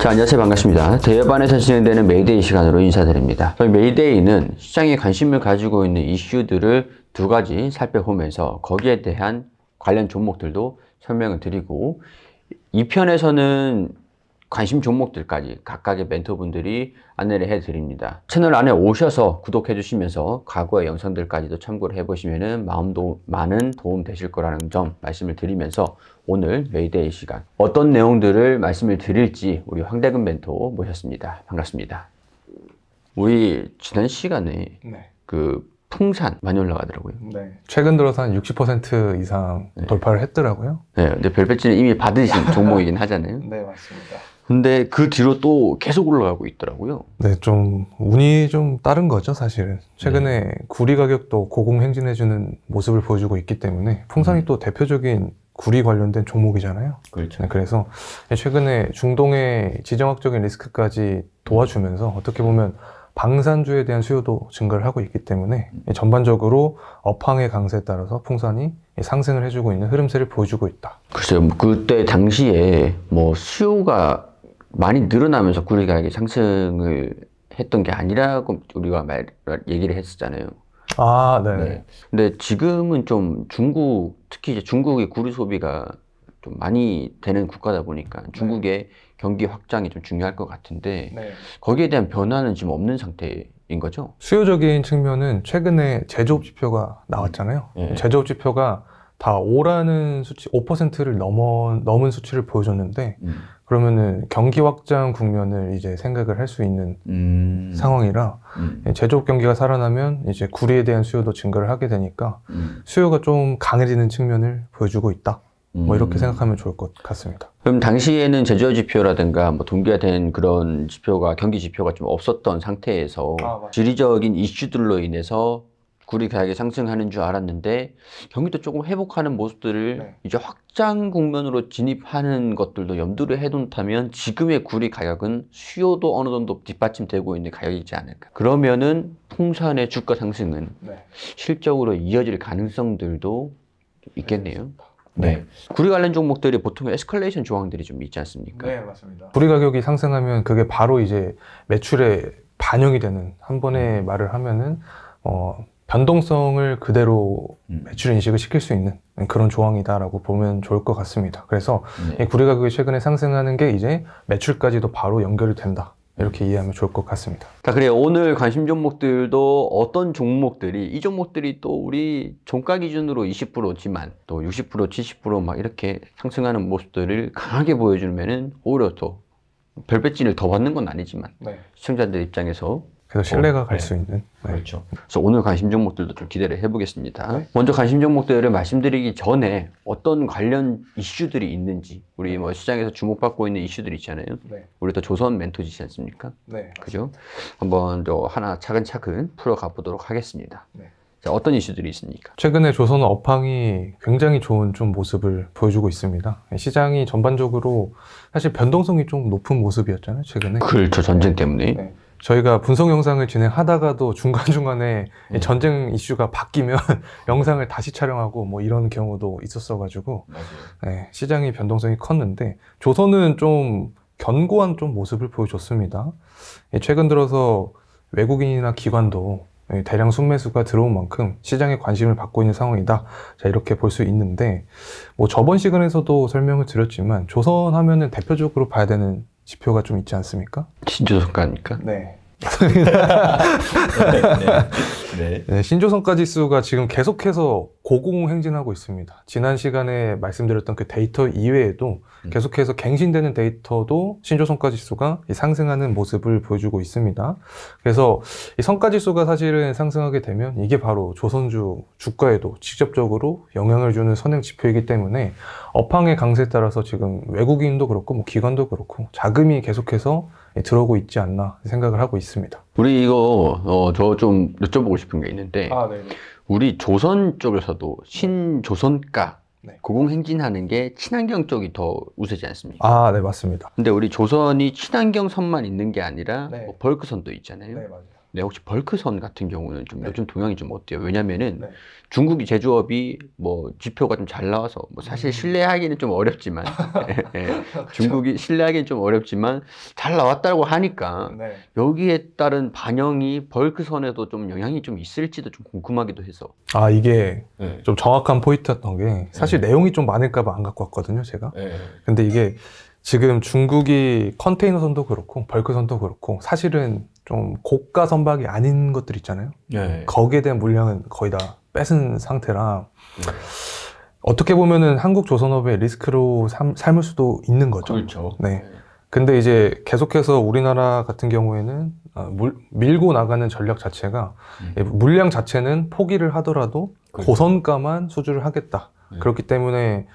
자, 안녕하세요. 반갑습니다. 대여반에서 진행되는 메이데이 시간으로 인사드립니다. 저희 메이데이는 시장에 관심을 가지고 있는 이슈들을 두 가지 살펴보면서 거기에 대한 관련 종목들도 설명을 드리고, 2편에서는 관심 종목들까지 각각의 멘토분들이 안내를 해드립니다. 채널 안에 오셔서 구독해 주시면서 과거의 영상들까지도 참고를 해보시면 많은 도움 되실 거라는 점 말씀을 드리면서, 오늘 메이데이 시간 어떤 내용들을 말씀을 드릴지 우리 황대근 멘토 모셨습니다. 반갑습니다. 우리 지난 시간에 그 풍산 많이 올라가더라고요. 네. 최근 들어서 한 60% 이상 돌파를 했더라고요. 네, 근데 별배지는 이미 받으신 종목이긴 하잖아요. 네, 맞습니다. 근데 그 뒤로 또 계속 올라가고 있더라고요. 네, 좀 운이 좀 따른 거죠, 사실은. 최근에 구리 가격도 고공행진해주는 모습을 보여주고 있기 때문에 풍산이 또 대표적인 구리 관련된 종목이잖아요. 그렇죠. 네, 그래서 최근에 중동의 지정학적인 리스크까지 도와주면서 어떻게 보면 방산주에 대한 수요도 증가를 하고 있기 때문에 전반적으로 업황의 강세에 따라서 풍산이 상승을 해주고 있는 흐름세를 보여주고 있다. 글쎄요, 그때 당시에 뭐 수요가 많이 늘어나면서 구리 가격이 상승을 했던 게 아니라고 우리가 얘기를 했었잖아요. 아, 네. 네. 근데 지금은 좀 특히 이제 중국의 구리 소비가 좀 많이 되는 국가다 보니까 중국의 경기 확장이 좀 중요할 것 같은데, 거기에 대한 변화는 지금 없는 상태인 거죠? 수요적인 측면은 최근에 제조업 지표가 나왔잖아요. 제조업 지표가 다 5라는 수치, 5%를 넘은 수치를 보여줬는데, 그러면은 경기 확장 국면을 이제 생각을 할 수 있는 상황이라, 제조업 경기가 살아나면 이제 구리에 대한 수요도 증가를 하게 되니까 수요가 좀 강해지는 측면을 보여주고 있다. 뭐 이렇게 생각하면 좋을 것 같습니다. 그럼 당시에는 제조업 지표라든가 뭐 동기화된 그런 지표가, 경기 지표가 좀 없었던 상태에서 지리적인 이슈들로 인해서 구리 가격이 상승하는 줄 알았는데, 경기도 조금 회복하는 모습들을 이제 확장 국면으로 진입하는 것들도 염두를 해둔다면 지금의 구리 가격은 수요도 어느 정도 뒷받침되고 있는 가격이지 않을까. 그러면은 풍산의 주가 상승은 실적으로 이어질 가능성들도 있겠네요. 네. 구리 관련 종목들이 보통 에스컬레이션 조항들이 좀 있지 않습니까? 네, 맞습니다. 구리 가격이 상승하면 그게 바로 이제 매출에 반영이 되는, 한 번에 말을 하면은 변동성을 그대로 매출 인식을 시킬 수 있는 그런 조항이다라고 보면 좋을 것 같습니다. 그래서 이 구리 가격이 최근에 상승하는 게 이제 매출까지도 바로 연결이 된다. 이렇게 이해하면 좋을 것 같습니다. 자, 그래요. 오늘 관심 종목들도 어떤 종목들이, 이 종목들이 또 우리 종가 기준으로 20%지만 또 60%, 70% 이렇게 상승하는 모습들을 강하게 보여주면은 오히려 또 별배진을 더 받는 건 아니지만 시청자들 입장에서 그래서 신뢰가 갈 수 있는. 그렇죠. 그래서 오늘 관심 종목들도 좀 기대를 해보겠습니다. 먼저 관심 종목들을 말씀드리기 전에 어떤 관련 이슈들이 있는지, 우리 뭐 시장에서 주목받고 있는 이슈들이 있잖아요. 우리 또 조선 멘토지지 않습니까? 그죠? 한번 또 하나 차근차근 풀어가 보도록 하겠습니다. 자, 어떤 이슈들이 있습니까? 최근에 조선은 업황이 굉장히 좋은 좀 모습을 보여주고 있습니다. 시장이 전반적으로 사실 변동성이 좀 높은 모습이었잖아요, 최근에. 그렇죠. 전쟁 때문에. 저희가 분석 영상을 진행하다가도 중간중간에 전쟁 이슈가 바뀌면 영상을 다시 촬영하고 뭐 이런 경우도 있었어가지고 시장의 변동성이 컸는데, 조선은 좀 견고한 좀 모습을 보여줬습니다. 최근 들어서 외국인이나 기관도 대량 순매수가 들어온 만큼 시장에 관심을 받고 있는 상황이다. 자, 이렇게 볼 수 있는데, 뭐 저번 시간에서도 설명을 드렸지만 조선 하면은 대표적으로 봐야 되는 지표가 좀 있지 않습니까? 신조성가입니까? 네. 신조성가 지수가 지금 계속해서 고공행진하고 있습니다. 지난 시간에 말씀드렸던 그 데이터 이외에도 계속해서 갱신되는 데이터도 신조성가 지수가 상승하는 모습을 보여주고 있습니다. 그래서 이 성가 지수가 사실은 상승하게 되면 이게 바로 조선주 주가에도 직접적으로 영향을 주는 선행 지표이기 때문에 업황의 강세에 따라서 지금 외국인도 그렇고 뭐 기관도 그렇고 자금이 계속해서 들어오고 있지 않나 생각을 하고 있습니다. 우리 이거 저 좀 여쭤보고 싶은 게 있는데, 우리 조선 쪽에서도 신조선가 고공행진하는 게 친환경 쪽이 더 우세지 않습니까? 아, 네, 맞습니다. 근데 우리 조선이 친환경 선만 있는 게 아니라 뭐 벌크선도 있잖아요. 네, 혹시 벌크선 같은 경우는 좀 네. 요즘 동향이 좀 어때요? 왜냐면은 네. 중국이 제조업이 뭐 지표가 좀 잘 나와서 뭐 사실 신뢰하기는 좀 어렵지만 예, 중국이 신뢰하기는 좀 어렵지만 잘 나왔다고 하니까 네. 여기에 따른 반영이 벌크선에도 좀 영향이 좀 있을지도 좀 궁금하기도 해서. 아, 이게 네. 좀 정확한 포인트였던 게 사실 내용이 좀 많을까 봐 안 갖고 왔거든요, 제가. 네. 근데 이게 지금 중국이 컨테이너선도 그렇고 벌크선도 그렇고 사실은 좀 고가 선박이 아닌 것들 있잖아요. 네. 거기에 대한 물량은 거의 다 뺏은 상태라 어떻게 보면은 한국 조선업의 리스크로 삼을 수도 있는 거죠. 그렇죠. 네. 근데 이제 계속해서 우리나라 같은 경우에는 밀고 나가는 전략 자체가 물량 자체는 포기를 하더라도 그렇죠. 고선가만 수주를 하겠다. 그렇기 때문에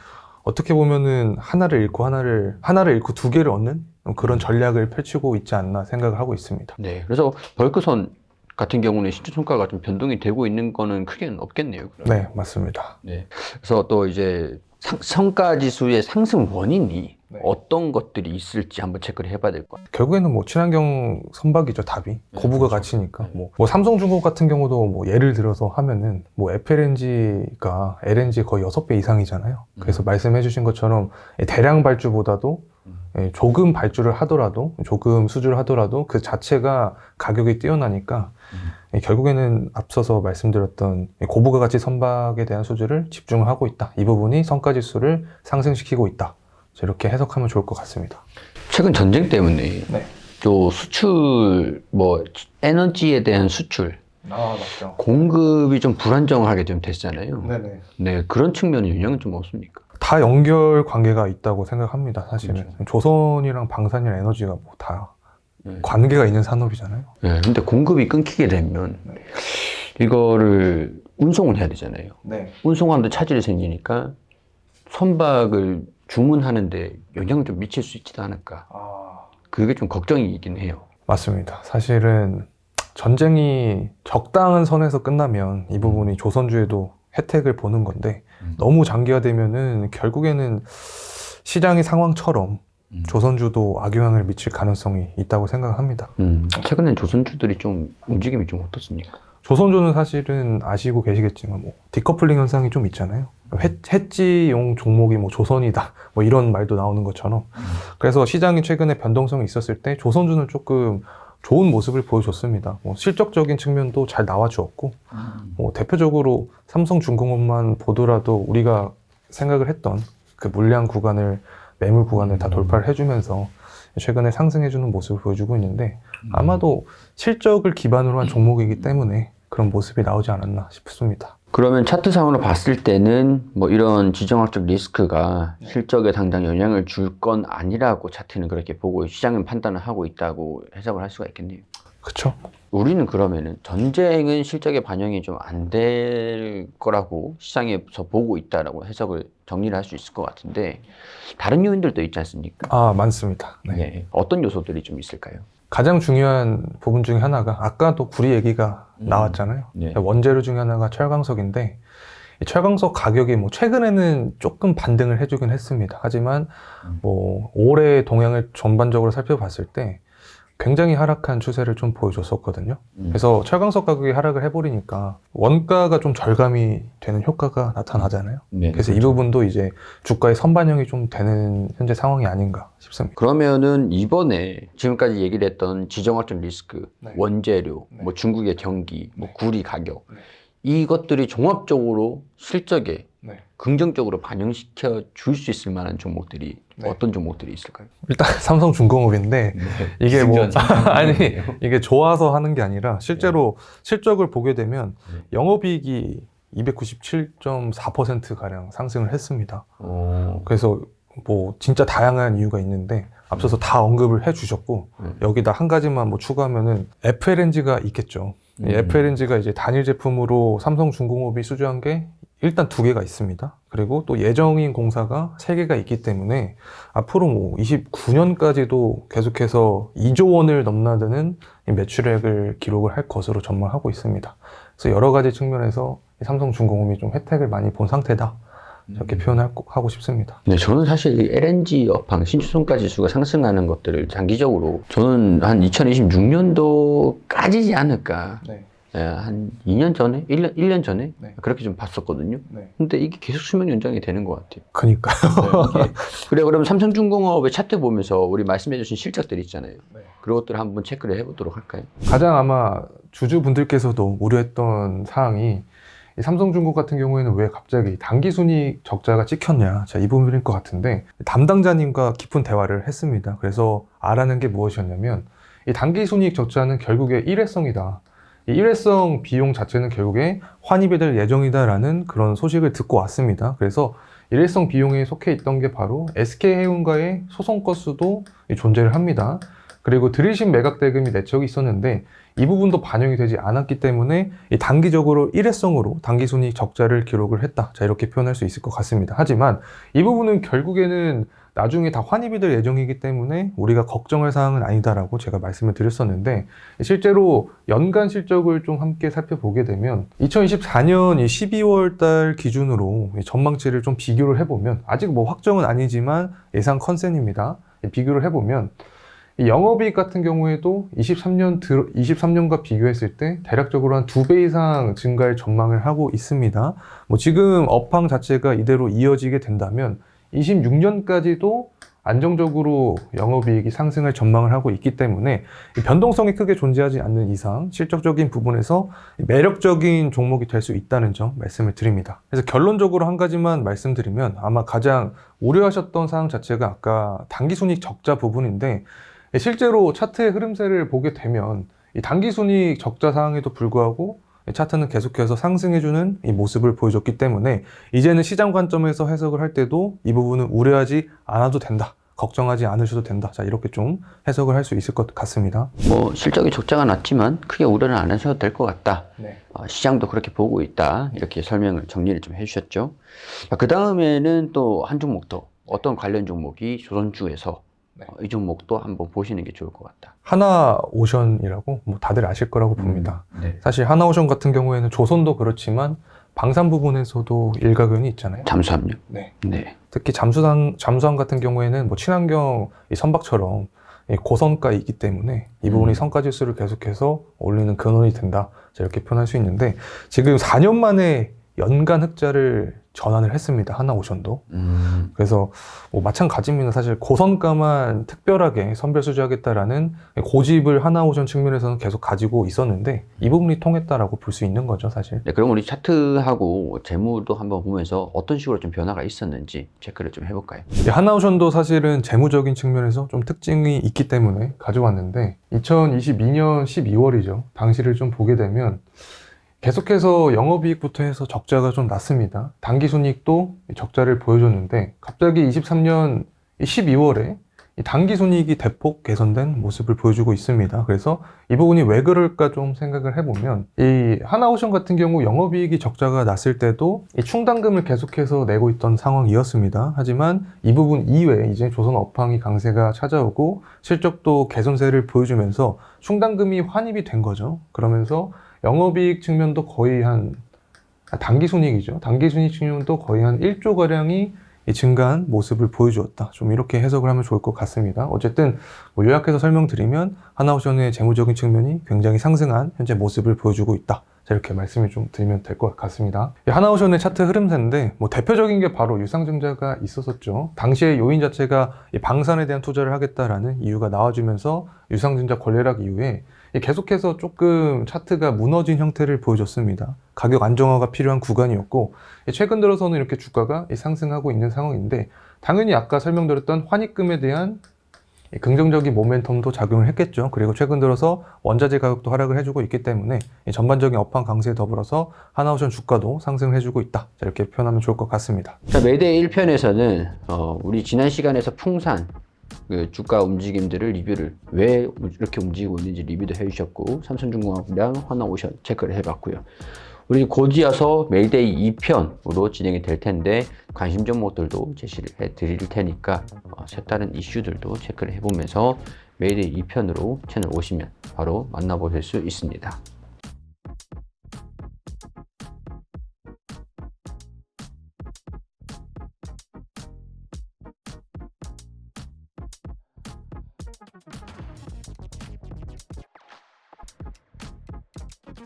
어떻게 보면은 하나를 잃고 두 개를 얻는 그런 전략을 펼치고 있지 않나 생각을 하고 있습니다. 네. 그래서 벌크선 같은 경우는 시초평가가 좀 변동이 되고 있는 거는 크게는 없겠네요. 그러면. 네, 맞습니다. 네. 그래서 또 이제 성과 지수의 상승 원인이 네. 어떤 것들이 있을지 한번 체크를 해봐야 될 것 같아요. 결국에는 뭐 친환경 선박이죠, 답이. 고부가 그렇죠. 가치니까. 뭐 삼성중공 같은 경우도 뭐 예를 들어서 하면은 뭐 FLNG가 LNG 거의 6배 이상이잖아요. 그래서 말씀해 주신 것처럼 대량 발주보다도 조금 발주를 하더라도, 조금 수주를 하더라도 그 자체가 가격이 뛰어나니까 결국에는 앞서서 말씀드렸던 고부가 가치 선박에 대한 수주를 집중하고 있다. 이 부분이 성과지수를 상승시키고 있다. 이렇게 해석하면 좋을 것 같습니다. 최근 전쟁 때문에 네. 또 수출, 뭐 에너지에 대한 수출, 아, 맞죠. 공급이 좀 불안정하게 좀 됐잖아요. 네네. 네, 그런 측면의 영향은 좀 없습니까? 다 연결 관계가 있다고 생각합니다, 사실은. 그렇죠. 조선이랑 방산이랑 에너지가 뭐 다 네. 관계가 있는 산업이잖아요. 네, 근데 공급이 끊기게 되면 이거를 운송을 해야 되잖아요. 네. 운송하는데 차질이 생기니까 선박을 주문하는데 영향을 좀 미칠 수 있지도 않을까. 그게 좀 걱정이긴 해요. 맞습니다. 사실은 전쟁이 적당한 선에서 끝나면 이 부분이 조선주에도 혜택을 보는 건데 너무 장기화되면은 결국에는 시장의 상황처럼 조선주도 악영향을 미칠 가능성이 있다고 생각합니다. 최근엔 조선주들이 좀 움직임이 좀 어떻습니까? 조선주는 사실은 아시고 계시겠지만 뭐 디커플링 현상이 좀 있잖아요. 해지용 종목이 뭐 조선이다 뭐 이런 말도 나오는 것처럼 그래서 시장이 최근에 변동성이 있었을 때 조선주는 조금 좋은 모습을 보여줬습니다. 뭐 실적적인 측면도 잘 나와주었고 뭐 대표적으로 삼성중공업만 보더라도 우리가 생각을 했던 그 물량 구간을 매물 구간을 다 돌파를 해주면서 최근에 상승해주는 모습을 보여주고 있는데 아마도 실적을 기반으로 한 종목이기 때문에 그런 모습이 나오지 않았나 싶습니다. 그러면 차트상으로 봤을 때는 뭐 이런 지정학적 리스크가 실적에 당장 영향을 줄 건 아니라고 차트는 그렇게 보고 시장은 판단을 하고 있다고 해석을 할 수가 있겠네요. 그렇죠? 우리는 그러면은 전쟁은 실적에 반영이 좀 안 될 거라고 시장에서 보고 있다라고 해석을 정리를 할 수 있을 것 같은데 다른 요인들도 있지 않습니까? 아, 많습니다. 네. 네. 어떤 요소들이 좀 있을까요? 가장 중요한 부분 중에 하나가 아까도 구리 얘기가 나왔잖아요. 네. 원재료 중에 하나가 철광석인데 이 철광석 가격이 뭐 최근에는 조금 반등을 해주긴 했습니다. 하지만 뭐 올해 동향을 전반적으로 살펴봤을 때 굉장히 하락한 추세를 좀 보여줬었거든요. 그래서 철광석 가격이 하락을 해버리니까 원가가 좀 절감이 되는 효과가 나타나잖아요. 네, 그래서 이 부분도 이제 주가에 선반영이 좀 되는 현재 상황이 아닌가 싶습니다. 그러면은 이번에 지금까지 얘기를 했던 지정학적 리스크, 네. 원재료, 네. 뭐 중국의 경기, 뭐 네. 구리 가격 네. 이것들이 종합적으로 실적에 네. 긍정적으로 반영시켜 줄 수 있을 만한 종목들이 네. 어떤 종목들이 있을까요? 일단 삼성중공업인데 이게 뭐 아니 이게 좋아서 하는 게 아니라 실제로 실적을 보게 되면 영업이익이 297.4% 가량 상승을 했습니다. 그래서 뭐 진짜 다양한 이유가 있는데 앞서서 다 언급을 해주셨고 여기다 한 가지만 뭐 추가하면은 FLNG가 있겠죠. 이 FLNG가 이제 단일 제품으로 삼성중공업이 수주한 게 일단 2개가 있습니다. 그리고 또 예정인 공사가 3개가 있기 때문에 앞으로 뭐 29년까지도 계속해서 2조 원을 넘나드는 매출액을 기록을 할 것으로 전망하고 있습니다. 그래서 여러 가지 측면에서 삼성중공업이 좀 혜택을 많이 본 상태다. 이렇게 표현하고 싶습니다. 네, 저는 사실 이 LNG 업황, 신주성가 지수가 상승하는 것들을 장기적으로 저는 한 2026년도까지지 않을까. 네. 예, 한 2년 전에? 1년 전에? 네. 그렇게 좀 봤었거든요. 네. 근데 이게 계속 수명 연장이 되는 것 같아요. 그니까요. 네, 그래, 그러면 삼성중공업의 차트 보면서 우리 말씀해주신 실적들 있잖아요. 네. 그런 것들을 한번 체크를 해보도록 할까요? 가장 아마 주주분들께서도 우려했던 사항이 이 삼성중공 같은 경우에는 왜 갑자기 당기순이익 적자가 찍혔냐, 자, 이 부분일 것 같은데 담당자님과 깊은 대화를 했습니다. 그래서 알아낸 게 무엇이었냐면 이 당기순이익 적자는 결국에 일회성이다. 이 일회성 비용 자체는 결국에 환입이 될 예정이다라는 그런 소식을 듣고 왔습니다. 그래서 일회성 비용에 속해 있던 게 바로 SK해운과의 소송 건수도 존재를 합니다. 그리고 들이신 매각 대금이 내적이 있었는데 이 부분도 반영이 되지 않았기 때문에 이 단기적으로 일회성으로 당기순이익 적자를 기록을 했다. 자, 이렇게 표현할 수 있을 것 같습니다. 하지만 이 부분은 결국에는 나중에 다 환입이 될 예정이기 때문에 우리가 걱정할 사항은 아니다라고 제가 말씀을 드렸었는데 실제로 연간 실적을 좀 함께 살펴보게 되면 2024년 12월 달 기준으로 전망치를 좀 비교를 해보면 아직 뭐 확정은 아니지만 예상 컨센입니다. 비교를 해보면 이 영업이익 같은 경우에도 23년과 비교했을 때 대략적으로 한 2배 이상 증가할 전망을 하고 있습니다. 뭐 지금 업황 자체가 이대로 이어지게 된다면 26년까지도 안정적으로 영업이익이 상승할 전망을 하고 있기 때문에 변동성이 크게 존재하지 않는 이상 실적적인 부분에서 매력적인 종목이 될 수 있다는 점 말씀을 드립니다. 그래서 결론적으로 한 가지만 말씀드리면 아마 가장 우려하셨던 사항 자체가 아까 당기순이익 적자 부분인데 실제로 차트의 흐름세를 보게 되면 이 당기순이익 적자 사항에도 불구하고 차트는 계속해서 상승해주는 이 모습을 보여줬기 때문에 이제는 시장 관점에서 해석을 할 때도 이 부분은 우려하지 않아도 된다. 걱정하지 않으셔도 된다. 자, 이렇게 좀 해석을 할 수 있을 것 같습니다. 뭐 실적이 적자가 났지만 크게 우려는 안 하셔도 될 것 같다. 네. 시장도 그렇게 보고 있다. 이렇게 설명을 정리를 좀 해주셨죠. 그 다음에는 또 한 종목 더 어떤 관련 종목이 조선주에서 네. 이 종목도 한번 보시는 게 좋을 것 같다. 하나오션이라고 뭐 다들 아실 거라고 봅니다. 네. 사실 하나오션 같은 경우에는 조선도 그렇지만 방산 부분에서도 일가견이 있잖아요. 잠수함요? 네. 네. 특히 잠수함 같은 경우에는 뭐 친환경 이 선박처럼 이 고성가이기 때문에 이 부분이 성과지수를 계속해서 올리는 근원이 된다. 자, 이렇게 표현할 수 있는데 지금 4년 만에 연간 흑자를 전환을 했습니다. 하나오션도. 그래서 뭐 마찬가지입니다. 사실 고성가만 특별하게 선별수주하겠다라는 고집을 하나오션 측면에서는 계속 가지고 있었는데 이 부분이 통했다라고 볼 수 있는 거죠, 사실. 네, 그럼 우리 차트하고 재무도 한번 보면서 어떤 식으로 좀 변화가 있었는지 체크를 좀 해볼까요? 하나오션도 사실은 재무적인 측면에서 좀 특징이 있기 때문에 가져왔는데 2022년 12월이죠. 당시를 좀 보게 되면 계속해서 영업이익부터 해서 적자가 좀 났습니다. 당기순이익도 적자를 보여줬는데 갑자기 23년 12월에 당기순이익이 대폭 개선된 모습을 보여주고 있습니다. 그래서 이 부분이 왜 그럴까 좀 생각을 해보면 이 하나오션 같은 경우 영업이익이 적자가 났을 때도 이 충당금을 계속해서 내고 있던 상황이었습니다. 하지만 이 부분 이외에 이제 조선 업황이 강세가 찾아오고 실적도 개선세를 보여주면서 충당금이 환입이 된 거죠. 그러면서 영업이익 측면도 거의 당기순이익이죠. 당기순이익 측면도 거의 한 1조가량이 증가한 모습을 보여주었다. 좀 이렇게 해석을 하면 좋을 것 같습니다. 어쨌든 뭐 요약해서 설명드리면 하나오션의 재무적인 측면이 굉장히 상승한 현재 모습을 보여주고 있다. 자, 이렇게 말씀을 좀 드리면 될 것 같습니다. 하나오션의 차트 흐름세인데 뭐 대표적인 게 바로 유상증자가 있었었죠. 당시의 요인 자체가 이 방산에 대한 투자를 하겠다라는 이유가 나와주면서 유상증자 권례락 이후에 계속해서 조금 차트가 무너진 형태를 보여줬습니다. 가격 안정화가 필요한 구간이었고 최근 들어서는 이렇게 주가가 상승하고 있는 상황인데 당연히 아까 설명드렸던 환입금에 대한 긍정적인 모멘텀도 작용을 했겠죠. 그리고 최근 들어서 원자재 가격도 하락을 해주고 있기 때문에 전반적인 업황 강세에 더불어서 하나오션 주가도 상승을 해주고 있다. 자, 이렇게 표현하면 좋을 것 같습니다. 자, 매대 1편에서는 우리 지난 시간에서 풍산 그 주가 움직임들을 리뷰를 왜 이렇게 움직이고 있는지 리뷰도 해주셨고 삼성중공업이랑 하나오션 체크를 해봤고요. 우리 곧 이어서 메이데이 2편으로 진행이 될 텐데 관심 종목들도 제시를 해드릴 테니까 색다른 이슈들도 체크를 해보면서 메이데이 2편으로 채널 오시면 바로 만나보실 수 있습니다.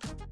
네.